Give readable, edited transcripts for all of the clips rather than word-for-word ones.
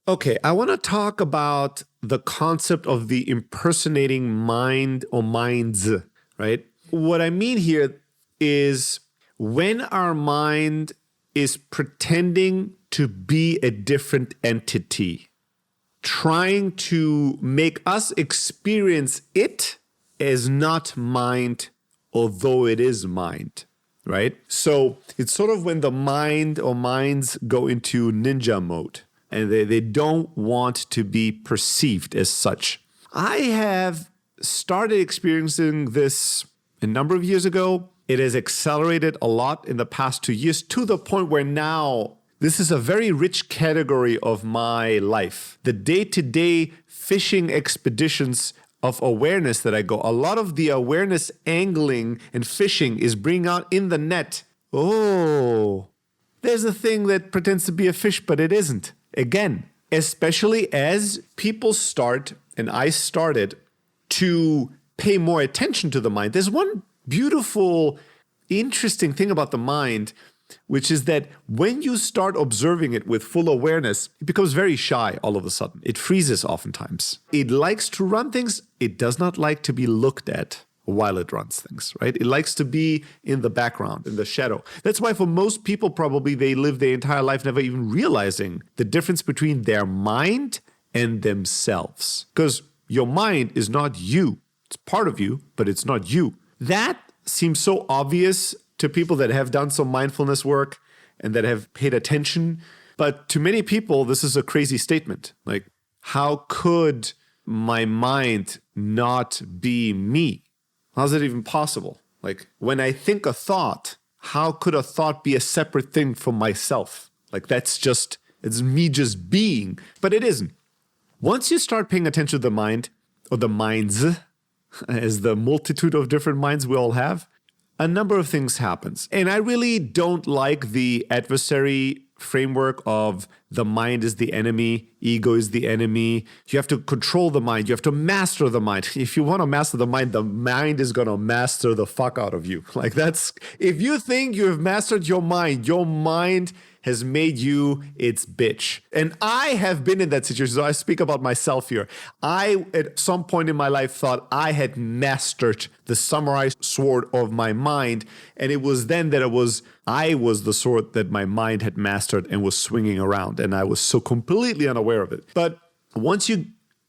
Okay, I want to talk about the concept of the impersonating mind or minds, right? What I mean here is when our mind is pretending to be a different entity, trying to make us experience it as not mind, although it is mind, right? So it's sort of when the mind or minds go into ninja mode and they don't want to be perceived as such. I have started experiencing this a number of years ago. It has accelerated a lot in the past 2 years to the point where now this is a very rich category of my life. The day-to-day fishing expeditions of awareness that I go, a lot of the awareness angling and fishing is bringing out in the net. Oh, there's a thing that pretends to be a fish, but it isn't. Again, especially as people start, and I started, to pay more attention to the mind. There's one beautiful, interesting thing about the mind, which is that when you start observing it with full awareness, it becomes very shy all of a sudden. It freezes oftentimes. It likes to run things. It does not like to be looked at while it runs things, right? It likes to be in the background, in the shadow. That's why for most people, probably they live their entire life never even realizing the difference between their mind and themselves. Because your mind is not you. It's part of you, but it's not you. That seems so obvious to people that have done some mindfulness work and that have paid attention. But to many people, this is a crazy statement. Like, how could my mind not be me? How's it even possible? Like, when I think a thought, how could a thought be a separate thing from myself? Like, it's me just being, but it isn't. Once you start paying attention to the mind, or the minds, as the multitude of different minds we all have, a number of things happens. And I really don't like the adversary framework of the mind is the enemy, ego is the enemy. You have to control the mind. You have to master the mind. If you want to master the mind is going to master the fuck out of you. Like if you think you have mastered your mind has made you its bitch. And I have been in that situation. So I speak about myself here. I, at some point in my life, thought I had mastered the samurai sword of my mind. And it was then that I was the sword that my mind had mastered and was swinging around. And I was so completely unaware of it. But once you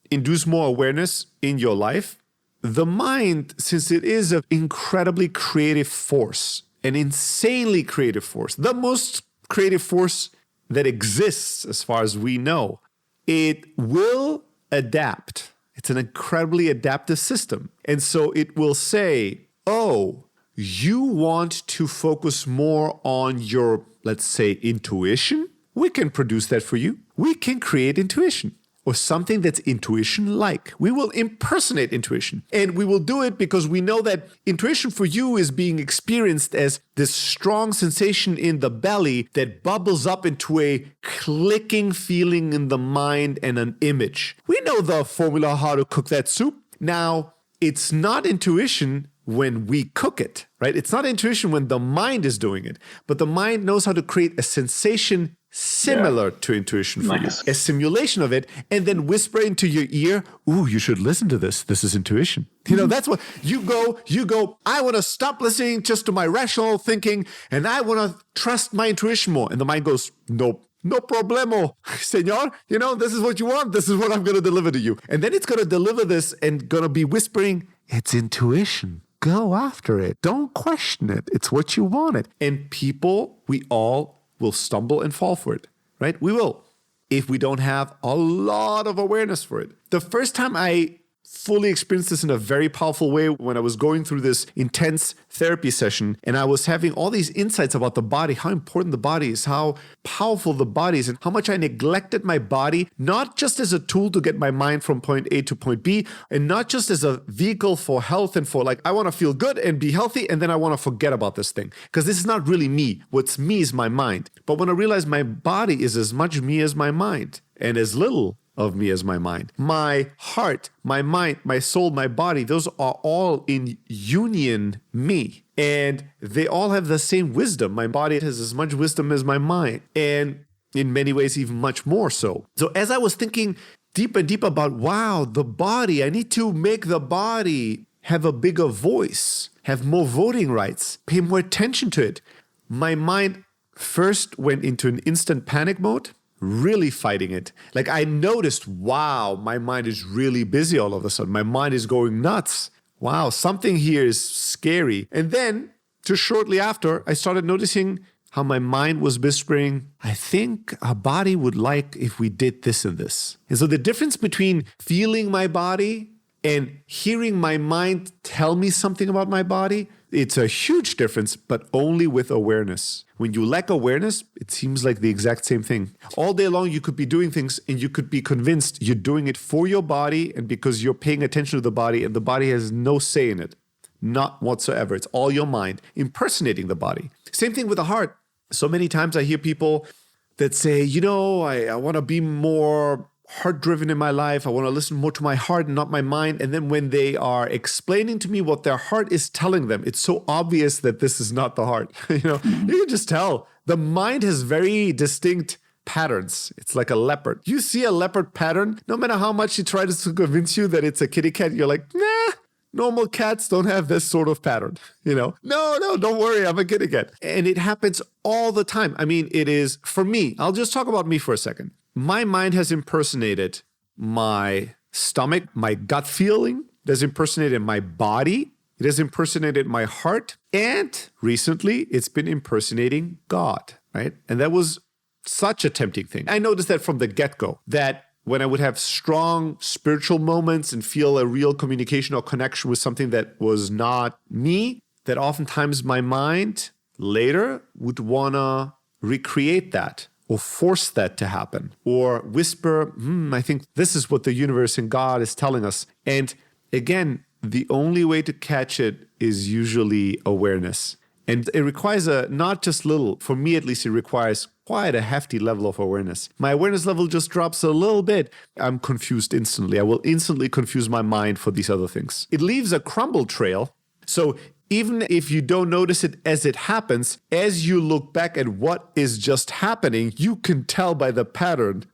induce more awareness in your life, the mind, since it is an incredibly creative force, an insanely creative force, the most creative force that exists as far as we know, it will adapt. It's an incredibly adaptive system. And so it will say, oh, you want to focus more on your, let's say, intuition? We can produce that for you. We can create intuition or something that's intuition-like. We will impersonate intuition. And we will do it because we know that intuition for you is being experienced as this strong sensation in the belly that bubbles up into a clicking feeling in the mind and an image. We know the formula how to cook that soup. Now, it's not intuition when we cook it, right? It's not intuition when the mind is doing it, but the mind knows how to create a sensation similar to intuition for you, a simulation of it, and then whisper into your ear, ooh, you should listen to this. This is intuition. You know, that's what you go, I want to stop listening just to my rational thinking, and I want to trust my intuition more. And the mind goes, nope. No problemo, senor. You know, this is what you want. This is what I'm going to deliver to you. And then it's going to deliver this and going to be whispering, it's intuition. Go after it. Don't question it. It's what you wanted. And people, we all will stumble and fall for it, right? We will, if we don't have a lot of awareness for it. The first time I fully experienced this in a very powerful way when I was going through this intense therapy session, and I was having all these insights about the body, how important the body is, how powerful the body is, and how much I neglected my body, not just as a tool to get my mind from point A to point B, and not just as a vehicle for health and for like, I want to feel good and be healthy, and then I want to forget about this thing. Because this is not really me. What's me is my mind. But when I realized my body is as much me as my mind, and as little of me as my mind. My heart, my mind, my soul, my body, those are all in union me. And they all have the same wisdom. My body has as much wisdom as my mind. And in many ways, even much more so. So as I was thinking deep and deep about, wow, the body, I need to make the body have a bigger voice, have more voting rights, pay more attention to it. My mind first went into an instant panic mode, really fighting it. Like I noticed, wow, my mind is really busy all of a sudden. My mind is going nuts. Wow, something here is scary. And then just shortly after, I started noticing how my mind was whispering, I think our body would like if we did this and this. And so the difference between feeling my body and hearing my mind tell me something about my body, it's a huge difference, but only with awareness. When you lack awareness, it seems like the exact same thing. All day long, you could be doing things and you could be convinced you're doing it for your body and because you're paying attention to the body and the body has no say in it. Not whatsoever. It's all your mind impersonating the body. Same thing with the heart. So many times I hear people that say, I want to be more heart-driven in my life. I want to listen more to my heart and not my mind. And then when they are explaining to me what their heart is telling them, it's so obvious that this is not the heart. You can just tell. The mind has very distinct patterns. It's like a leopard. You see a leopard pattern, no matter how much he tries to convince you that it's a kitty cat, you're like, nah. Normal cats don't have this sort of pattern, No, don't worry, I'm a kitty cat. And it happens all the time. I mean, it is, for me, I'll just talk about me for a second. My mind has impersonated my stomach, my gut feeling. It has impersonated my body. It has impersonated my heart. And recently, it's been impersonating God, right? And that was such a tempting thing. I noticed that from the get-go, that when I would have strong spiritual moments and feel a real communication or connection with something that was not me, that oftentimes my mind later would want to recreate that or force that to happen or whisper, I think this is what the universe and God is telling us. And again, the only way to catch it is usually awareness. And it requires not just little, for me at least, it requires quite a hefty level of awareness. My awareness level just drops a little bit. I'm confused instantly. I will instantly confuse my mind for these other things. It leaves a crumble trail. So even if you don't notice it as it happens, as you look back at what is just happening, you can tell by the pattern,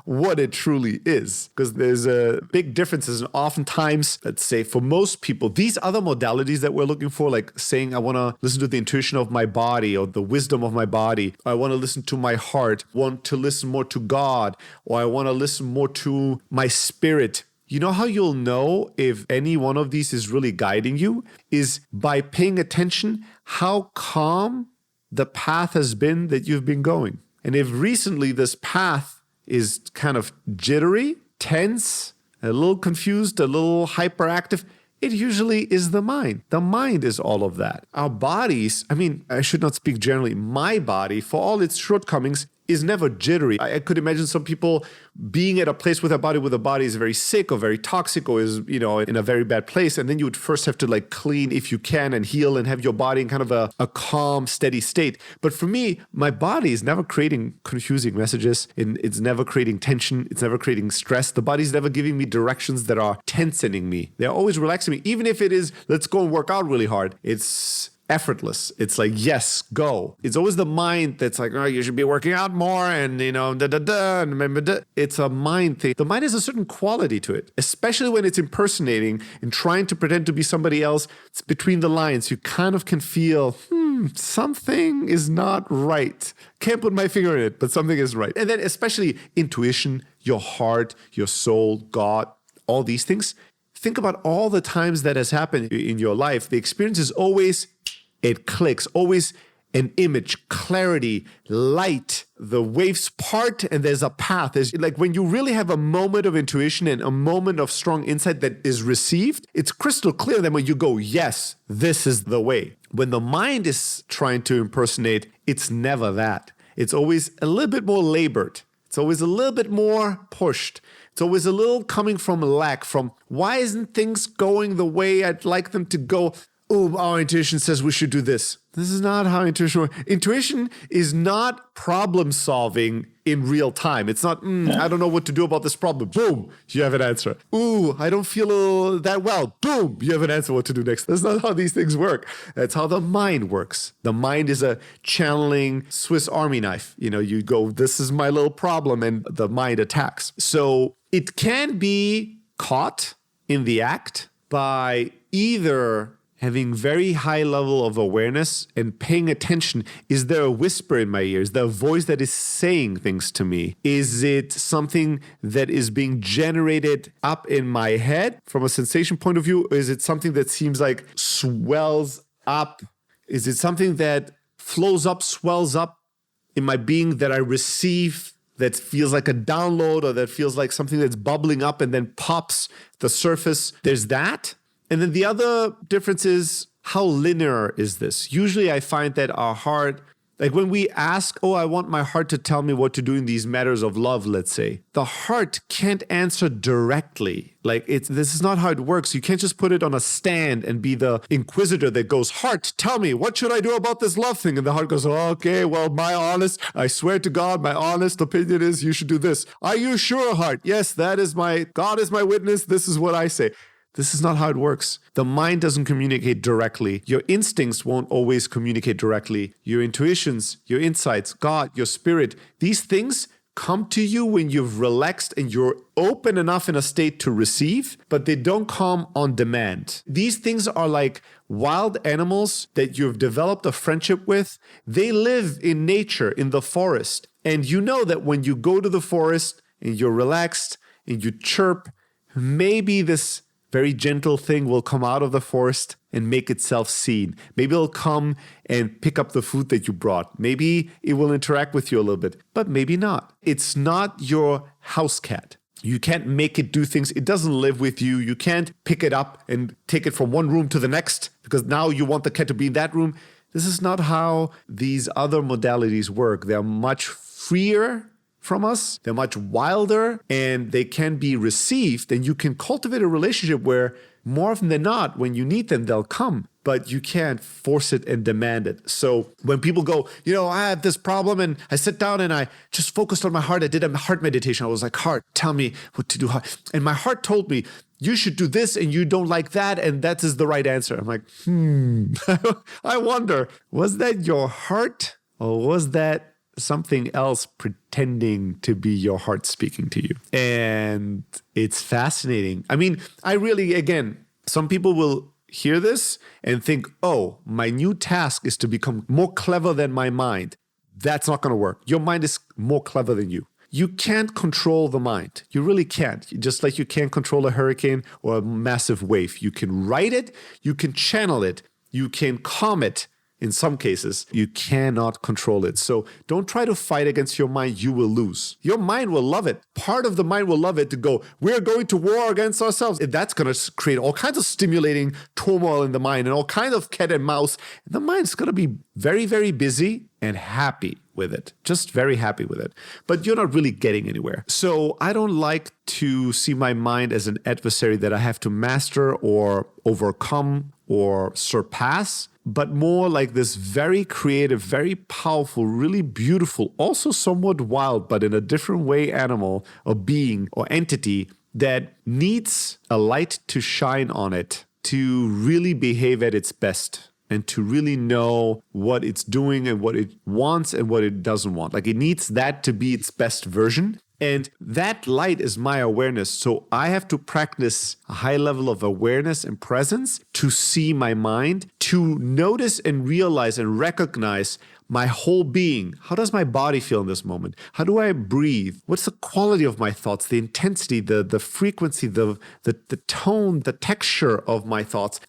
what it truly is. Because there's a big differences. And oftentimes, let's say for most people, these other modalities that we're looking for, like saying, I want to listen to the intuition of my body or the wisdom of my body. I want to listen to my heart, want to listen more to God, or I want to listen more to my spirit. You know how you'll know if any one of these is really guiding you is by paying attention how calm the path has been that you've been going. And if recently this path is kind of jittery, tense, a little confused, a little hyperactive, it usually is the mind. The mind is all of that. Our bodies, I should not speak generally. My body, for all its shortcomings, is never jittery. I could imagine some people being at a place with a body where the body is very sick or very toxic or is, in a very bad place. And then you would first have to clean if you can and heal and have your body in kind of a calm, steady state. But for me, my body is never creating confusing messages. It's never creating tension. It's never creating stress. The body's never giving me directions that are tensioning me. They're always relaxing me. Even if it is, let's go and work out really hard. It's effortless. It's like, yes, go. It's always the mind that's like, oh, you should be working out more and, It's a mind thing. The mind has a certain quality to it, especially when it's impersonating and trying to pretend to be somebody else. It's between the lines. You kind of can feel, something is not right. Can't put my finger in it, but something is right. And then especially intuition, your heart, your soul, God, all these things. Think about all the times that has happened in your life. The experience is always, it clicks, always an image, clarity, light, the waves part, and there's a path. There's like when you really have a moment of intuition and a moment of strong insight that is received, it's crystal clear then when you go, yes, this is the way. When the mind is trying to impersonate, it's never that. It's always a little bit more labored. It's always a little bit more pushed. It's always a little coming from lack, from why isn't things going the way I'd like them to go? oh, our intuition says we should do this. This is not how intuition works. Intuition is not problem solving in real time. It's not, I don't know what to do about this problem. Boom, you have an answer. Ooh, I don't feel that well. Boom, you have an answer what to do next. That's not how these things work. That's how the mind works. The mind is a channeling Swiss Army knife. You go, this is my little problem, and the mind attacks. So it can be caught in the act by either having very high level of awareness and paying attention. Is there a whisper in my ear? Is there a voice that is saying things to me? Is it something that is being generated up in my head from a sensation point of view? Or is it something that seems like swells up? Is it something that flows up, swells up in my being that I receive, that feels like a download, or that feels like something that's bubbling up and then pops the surface? There's that. And then the other difference is, how linear is this? Usually I find that our heart, like when we ask, I want my heart to tell me what to do in these matters of love, let's say, the heart can't answer directly. Like this is not how it works. You can't just put it on a stand and be the inquisitor that goes, heart, tell me, what should I do about this love thing? And the heart goes, okay, well, I swear to God, my honest opinion is you should do this. Are you sure, heart? Yes, God is my witness. This is what I say. This is not how it works. The mind doesn't communicate directly. Your instincts won't always communicate directly. Your intuitions, your insights, God, your spirit, these things come to you when you've relaxed and you're open enough in a state to receive, but they don't come on demand. These things are like wild animals that you've developed a friendship with. They live in nature, in the forest. And you know that when you go to the forest and you're relaxed and you chirp, maybe this very gentle thing will come out of the forest and make itself seen. Maybe it'll come and pick up the food that you brought. Maybe it will interact with you a little bit, but maybe not. It's not your house cat. You can't make it do things. It doesn't live with you. You can't pick it up and take it from one room to the next because now you want the cat to be in that room. This is not how these other modalities work. They're much freer from us. They're much wilder, and they can be received, and you can cultivate a relationship where more often than not, when you need them, they'll come, but you can't force it and demand it. So when people go, I have this problem, and I sit down and I just focused on my heart. I did a heart meditation. I was like, heart, tell me what to do. And my heart told me, you should do this and you don't like that, and that is the right answer. I'm like, I wonder, was that your heart, or was that something else pretending to be your heart speaking to you? And it's fascinating. I mean, again, some people will hear this and think, my new task is to become more clever than my mind. That's not going to work. Your mind is more clever than you. You can't control the mind. You really can't. Just like you can't control a hurricane or a massive wave. You can write it, you can channel it, you can calm it. In some cases, you cannot control it. So don't try to fight against your mind. You will lose. Your mind will love it. Part of the mind will love it to go, we're going to war against ourselves. And that's going to create all kinds of stimulating turmoil in the mind and all kinds of cat and mouse. And the mind's going to be very, very busy and happy with it. Just very happy with it. But you're not really getting anywhere. So I don't like to see my mind as an adversary that I have to master or overcome or surpass, but more like this very creative, very powerful, really beautiful, also somewhat wild, but in a different way animal or being or entity that needs a light to shine on it to really behave at its best and to really know what it's doing and what it wants and what it doesn't want. Like it needs that to be its best version. And that light is my awareness. So I have to practice a high level of awareness and presence to see my mind, to notice and realize and recognize my whole being. How does my body feel in this moment? How do I breathe? What's the quality of my thoughts, the intensity, the frequency, the tone, the texture of my thoughts?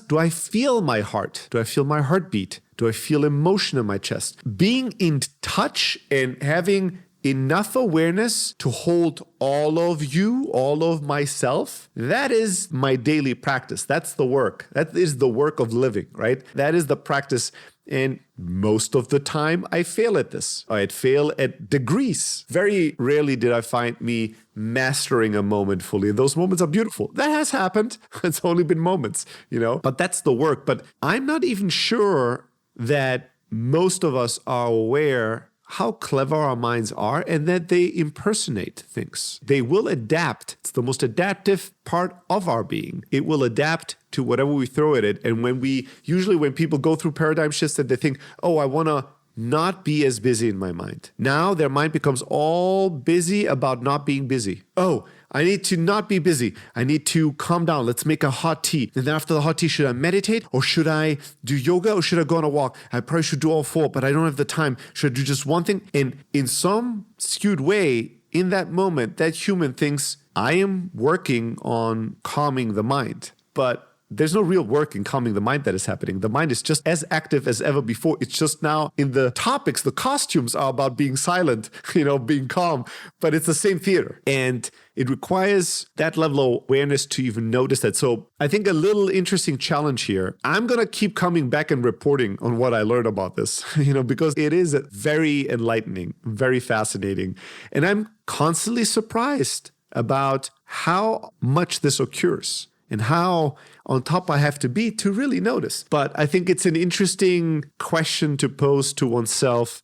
Do I feel my heart? Do I feel my heartbeat? Do I feel emotion in my chest? Being in touch and having enough awareness to hold all of you, all of myself, that is my daily practice. That's the work. That is the work of living, right? That is the practice. And most of the time I fail at this. I'd fail at degrees. Very rarely did I find me mastering a moment fully. Those moments are beautiful. That has happened. It's only been moments, but that's the work. But I'm not even sure that most of us are aware how clever our minds are and that they impersonate things. They will adapt. It's the most adaptive part of our being. It will adapt to whatever we throw at it. And when people go through paradigm shifts that they think, oh, I want to not be as busy in my mind. Now their mind becomes all busy about not being busy. Oh, I need to not be busy. I need to calm down. Let's make a hot tea. And then after the hot tea, should I meditate or should I do yoga or should I go on a walk? I probably should do all four, but I don't have the time. Should I do just one thing? And in some skewed way, in that moment, that human thinks, I am working on calming the mind. But there's no real work in calming the mind that is happening. The mind is just as active as ever before. It's just now in the topics, the costumes are about being silent, being calm, but it's the same theater. And it requires that level of awareness to even notice that. So I think a little interesting challenge here. I'm going to keep coming back and reporting on what I learned about this, because it is very enlightening, very fascinating. And I'm constantly surprised about how much this occurs and how on top I have to be to really notice. But I think it's an interesting question to pose to oneself.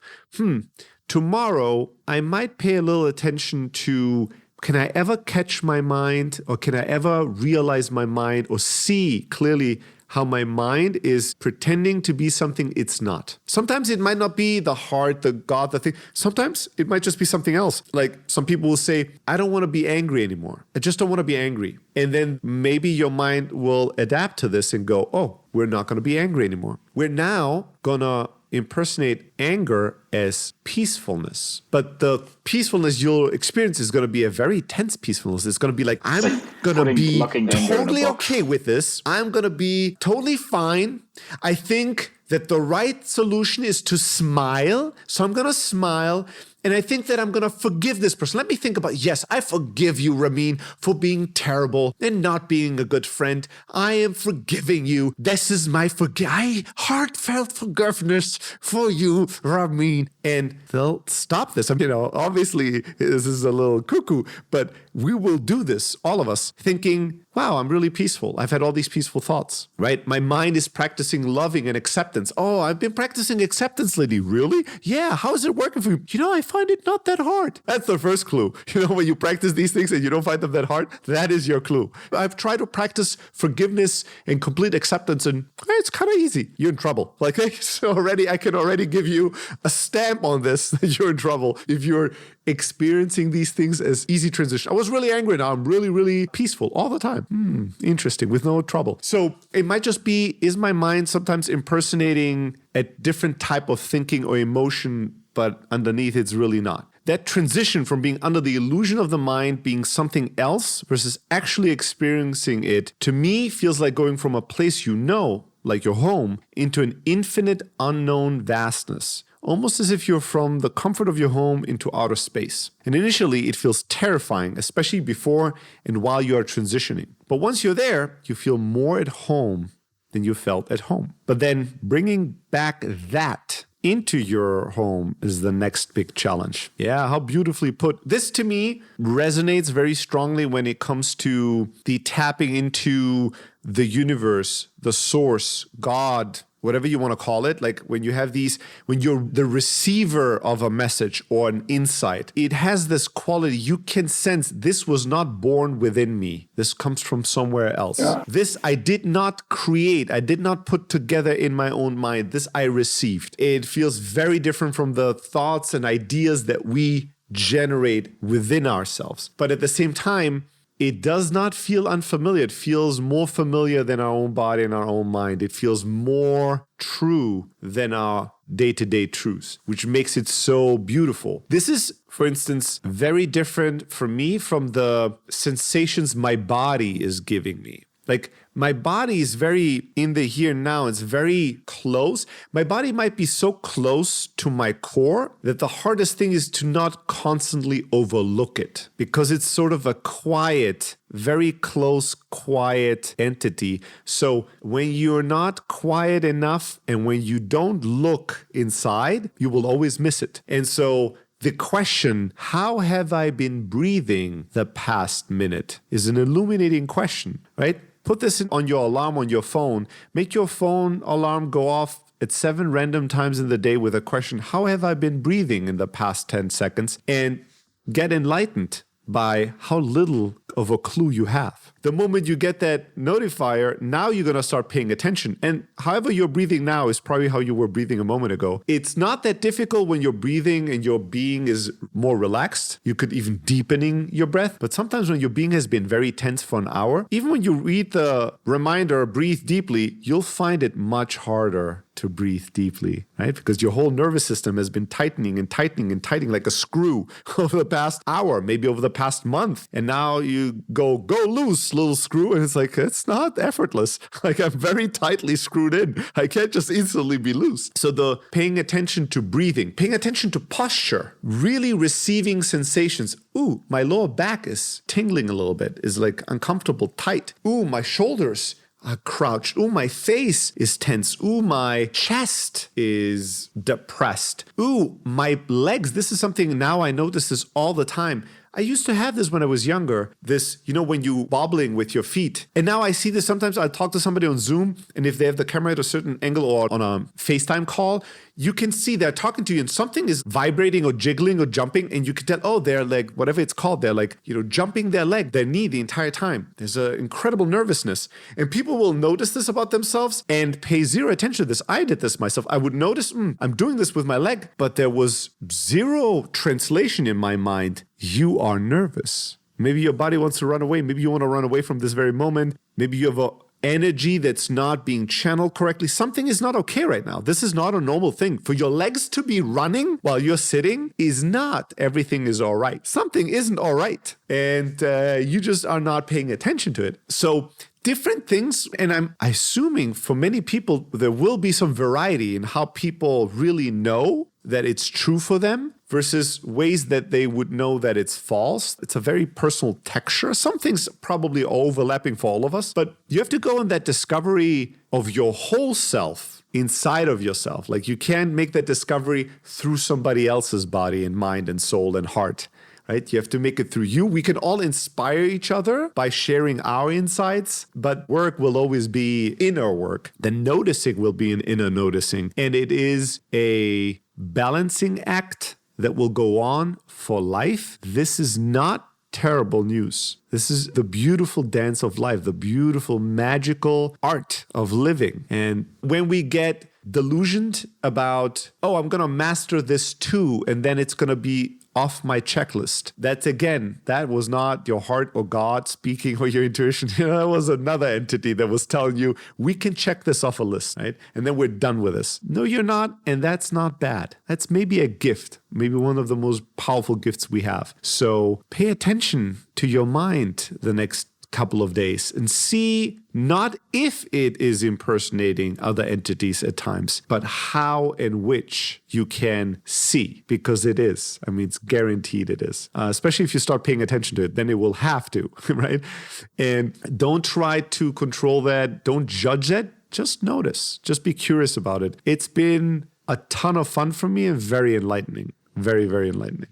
Tomorrow, I might pay a little attention to, can I ever catch my mind, or can I ever realize my mind or see clearly how my mind is pretending to be something it's not. Sometimes it might not be the heart, the God, the thing. Sometimes it might just be something else. Like some people will say, I don't want to be angry anymore. I just don't want to be angry. And then maybe your mind will adapt to this and go, oh, we're not going to be angry anymore. We're now going to impersonate anger as peacefulness. But the peacefulness you'll experience is going to be a very tense peacefulness. It's going to be like, I'm going to be totally okay with this. I'm going to be totally fine. I think that the right solution is to smile. So I'm going to smile. And I think that I'm going to forgive this person. Let me think about, yes, I forgive you, Ramin, for being terrible and not being a good friend. I am forgiving you. This is my heartfelt forgiveness for you, Ramin. And they'll stop this. Obviously, this is a little cuckoo, but we will do this, all of us, thinking, wow, I'm really peaceful. I've had all these peaceful thoughts, right? My mind is practicing loving and acceptance. Oh, I've been practicing acceptance lately. Really? Yeah. How is it working for you? I find it not that hard. That's the first clue. When you practice these things and you don't find them that hard, that is your clue. I've tried to practice forgiveness and complete acceptance, and it's kind of easy. You're in trouble. I can already give you a stamp on this that you're in trouble if you're experiencing these things as easy transition. I was really angry. Now I'm really, really peaceful all the time. Interesting, with no trouble. So it might just be, is my mind sometimes impersonating a different type of thinking or emotion, but underneath it's really not. That transition from being under the illusion of the mind being something else versus actually experiencing it, to me, feels like going from a place like your home, into an infinite unknown vastness. Almost as if you're from the comfort of your home into outer space. And initially, it feels terrifying, especially before and while you are transitioning. But once you're there, you feel more at home than you felt at home. But then bringing back that into your home is the next big challenge. Yeah, how beautifully put. This to me resonates very strongly when it comes to the tapping into the universe, the source, God, whatever you want to call it. Like when you have when you're the receiver of a message or an insight, it has this quality. You can sense this was not born within me. This comes from somewhere else. Yeah. This I did not create. I did not put together in my own mind. This I received. It feels very different from the thoughts and ideas that we generate within ourselves. But at the same time, it does not feel unfamiliar. It feels more familiar than our own body and our own mind. It feels more true than our day-to-day truths, which makes it so beautiful. This is, for instance, very different for me from the sensations my body is giving me. Like my body is very in the here and now. It's very close. My body might be so close to my core that the hardest thing is to not constantly overlook it because it's sort of a quiet, very close, quiet entity. So when you're not quiet enough and when you don't look inside, you will always miss it. And so the question, how have I been breathing the past minute, is an illuminating question, right? Put this on your alarm on your phone. Make your phone alarm go off at 7 random times in the day with a question, how have I been breathing in the past 10 seconds? And get enlightened by how little of a clue you have. The moment you get that notifier, now you're going to start paying attention. And however you're breathing now is probably how you were breathing a moment ago. It's not that difficult when you're breathing and your being is more relaxed. You could even deepening your breath. But sometimes when your being has been very tense for an hour, even when you read the reminder, breathe deeply, you'll find it much harder to breathe deeply, right? Because your whole nervous system has been tightening and tightening and tightening like a screw over the past hour, maybe over the past month. And now you go loose, little screw. And it's like, it's not effortless. Like I'm very tightly screwed in. I can't just instantly be loose. So the paying attention to breathing, paying attention to posture, really receiving sensations. Ooh, my lower back is tingling a little bit, is like uncomfortable, tight. Ooh, my shoulders are crouched. Ooh, my face is tense. Ooh, my chest is depressed. Ooh, my legs. This is something now I notice this all the time. I used to have this when I was younger, this, when you wobbling with your feet. And now I see this sometimes. I talk to somebody on Zoom, and if they have the camera at a certain angle or on a FaceTime call, you can see they're talking to you and something is vibrating or jiggling or jumping, and you can tell, oh, they're like, whatever it's called, they're like, jumping their leg, their knee the entire time. There's an incredible nervousness. And people will notice this about themselves and pay zero attention to this. I did this myself. I would notice, I'm doing this with my leg, but there was zero translation in my mind. You are nervous. Maybe your body wants to run away. Maybe you want to run away from this very moment. Maybe you have an energy that's not being channeled correctly. Something is not okay right now. This is not a normal thing. For your legs to be running while you're sitting is not everything is all right. Something isn't all right. And you just are not paying attention to it. So different things, and I'm assuming for many people, there will be some variety in how people really know that it's true for them versus ways that they would know that it's false. It's a very personal texture. Some things probably are overlapping for all of us, but you have to go on that discovery of your whole self inside of yourself. Like you can't make that discovery through somebody else's body and mind and soul and heart. Right? You have to make it through you. We can all inspire each other by sharing our insights, but work will always be inner work. The noticing will be an inner noticing. And it is a balancing act that will go on for life. This is not terrible news. This is the beautiful dance of life, the beautiful, magical art of living. And when we get delusioned about, I'm going to master this too, and then it's going to be off my checklist. That was not your heart or God speaking or your intuition. That was another entity that was telling you, we can check this off a list, right? And then we're done with this. No, you're not. And that's not bad. That's maybe a gift, maybe one of the most powerful gifts we have. So pay attention to your mind the next couple of days and see not if it is impersonating other entities at times, but how and which you can see, because it is. I mean, it's guaranteed it is. Especially if you start paying attention to it, then it will have to, right? And don't try to control that. Don't judge it. Just notice. Just be curious about it. It's been a ton of fun for me and very enlightening. Very, very enlightening.